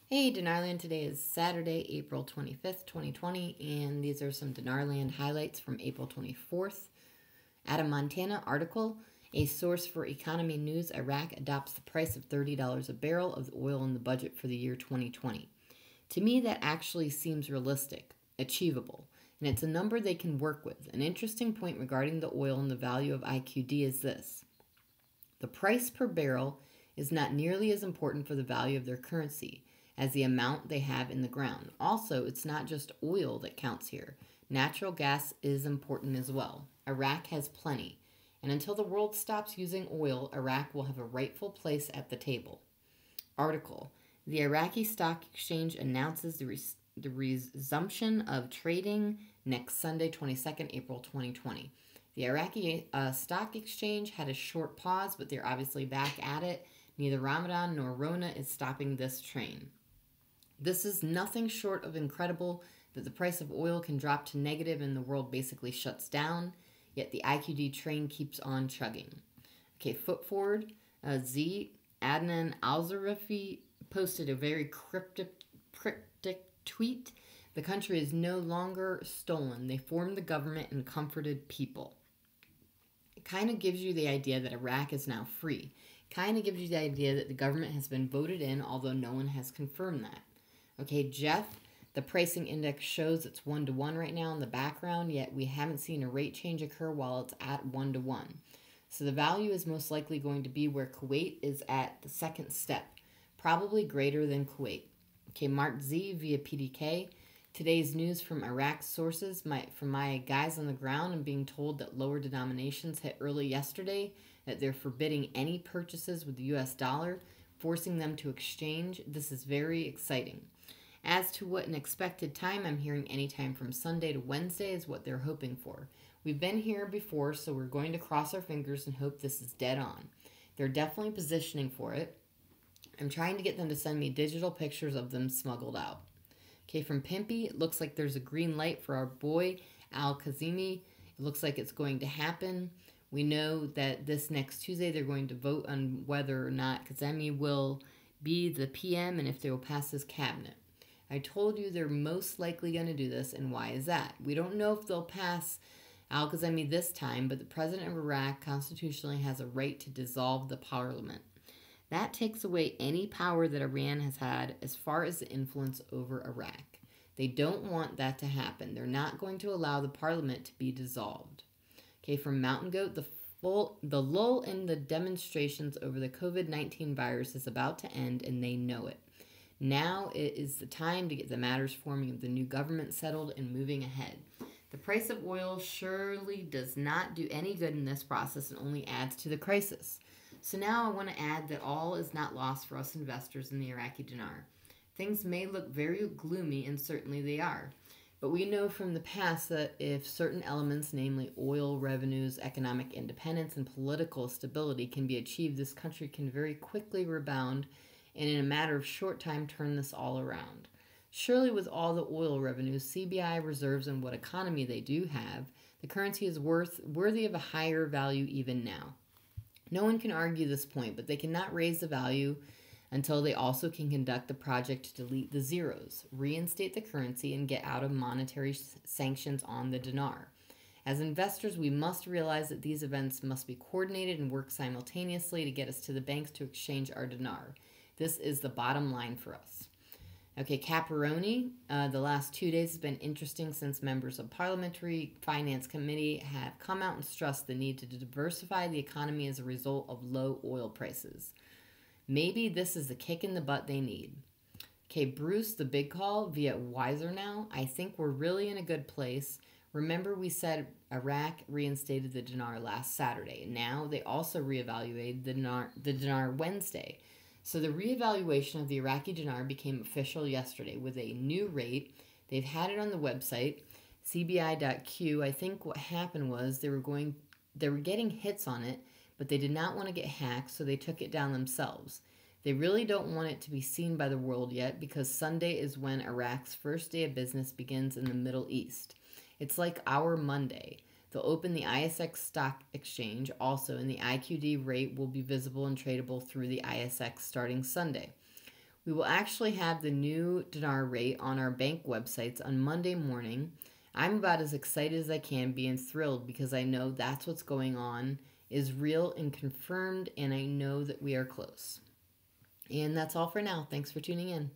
Hey, Dinarland, today is Saturday, April 25th, 2020, and these are some Dinarland highlights from April 24th. Out of Montana article, a source for economy news, Iraq adopts the price of $30 a barrel of oil in the budget for the year 2020. To me, that actually seems realistic, achievable, and it's a number they can work with. An interesting point regarding the oil and the value of IQD is this. The price per barrel is not nearly as important for the value of their currency as the amount they have in the ground. Also, it's not just oil that counts here. Natural gas is important as well. Iraq has plenty, and until the world stops using oil, Iraq will have a rightful place at the table. Article: The Iraqi Stock Exchange announces the resumption of trading next Sunday, 22nd April 2020. The Iraqi Stock Exchange had a short pause, but they're obviously back at it. Neither Ramadan nor Rona is stopping this train. This is nothing short of incredible that the price of oil can drop to negative and the world basically shuts down, yet the IQD train keeps on chugging. Okay, foot forward. Z. Adnan Al-Zarafi posted a very cryptic tweet. The country is no longer stolen. They formed the government and comforted people. It kind of gives you the idea that Iraq is now free. Kind of gives you the idea that the government has been voted in, although no one has confirmed that. Okay, Jeff, the pricing index shows it's 1-to-1 right now in the background, yet we haven't seen a rate change occur while it's at 1-to-1. So the value is most likely going to be where Kuwait is at the second step, probably greater than Kuwait. Okay, Mark Z via PDK. Today's news from Iraq sources, from my guys on the ground, and being told that lower denominations hit early yesterday, that they're forbidding any purchases with the US dollar, forcing them to exchange. This is very exciting. As to what an expected time, I'm hearing anytime from Sunday to Wednesday is what they're hoping for. We've been here before, so we're going to cross our fingers and hope this is dead on. They're definitely positioning for it. I'm trying to get them to send me digital pictures of them smuggled out. Okay, from Pimpy, it looks like there's a green light for our boy, Al-Kazimi. It looks like it's going to happen. We know that this next Tuesday they're going to vote on whether or not Kazemi will be the PM and if they will pass his cabinet. I told you they're most likely going to do this, and why is that? We don't know if they'll pass Al-Kazemi this time, but the president of Iraq constitutionally has a right to dissolve the parliament. That takes away any power that Iran has had as far as the influence over Iraq. They don't want that to happen. They're not going to allow the parliament to be dissolved. Okay, from Mountain Goat, the lull in the demonstrations over the COVID-19 virus is about to end, and they know it. Now it is the time to get the matters forming of the new government settled and moving ahead. The price of oil surely does not do any good in this process and only adds to the crisis. So now I want to add that all is not lost for us investors in the Iraqi dinar. Things may look very gloomy, and certainly they are. But we know from the past that if certain elements, namely oil revenues, economic independence, and political stability can be achieved, this country can very quickly rebound and in a matter of short time turn this all around. Surely with all the oil revenues, CBI reserves, and what economy they do have, the currency is worthy of a higher value even now. No one can argue this point, but they cannot raise the value until they also can conduct the project to delete the zeros, reinstate the currency, and get out of monetary sanctions on the dinar. As investors, we must realize that these events must be coordinated and work simultaneously to get us to the banks to exchange our dinar. This is the bottom line for us. Okay, Caparoni, the last 2 days has been interesting since members of Parliamentary Finance Committee have come out and stressed the need to diversify the economy as a result of low oil prices. Maybe this is the kick in the butt they need. Okay, Bruce, the big call via Wiser now. I think we're really in a good place. Remember we said Iraq reinstated the dinar last Saturday. Now they also reevaluated the dinar Wednesday. So the reevaluation of the Iraqi dinar became official yesterday with a new rate. They've had it on the website, cbi.q. I think what happened was they were getting hits on it, but they did not want to get hacked, so they took it down themselves. They really don't want it to be seen by the world yet because Sunday is when Iraq's first day of business begins in the Middle East. It's like our Monday. They'll open the ISX stock exchange also, and the IQD rate will be visible and tradable through the ISX starting Sunday. We will actually have the new dinar rate on our bank websites on Monday morning. I'm about as excited as I can be and thrilled because I know that's what's going on is real and confirmed, and I know that we are close. And that's all for now. Thanks for tuning in.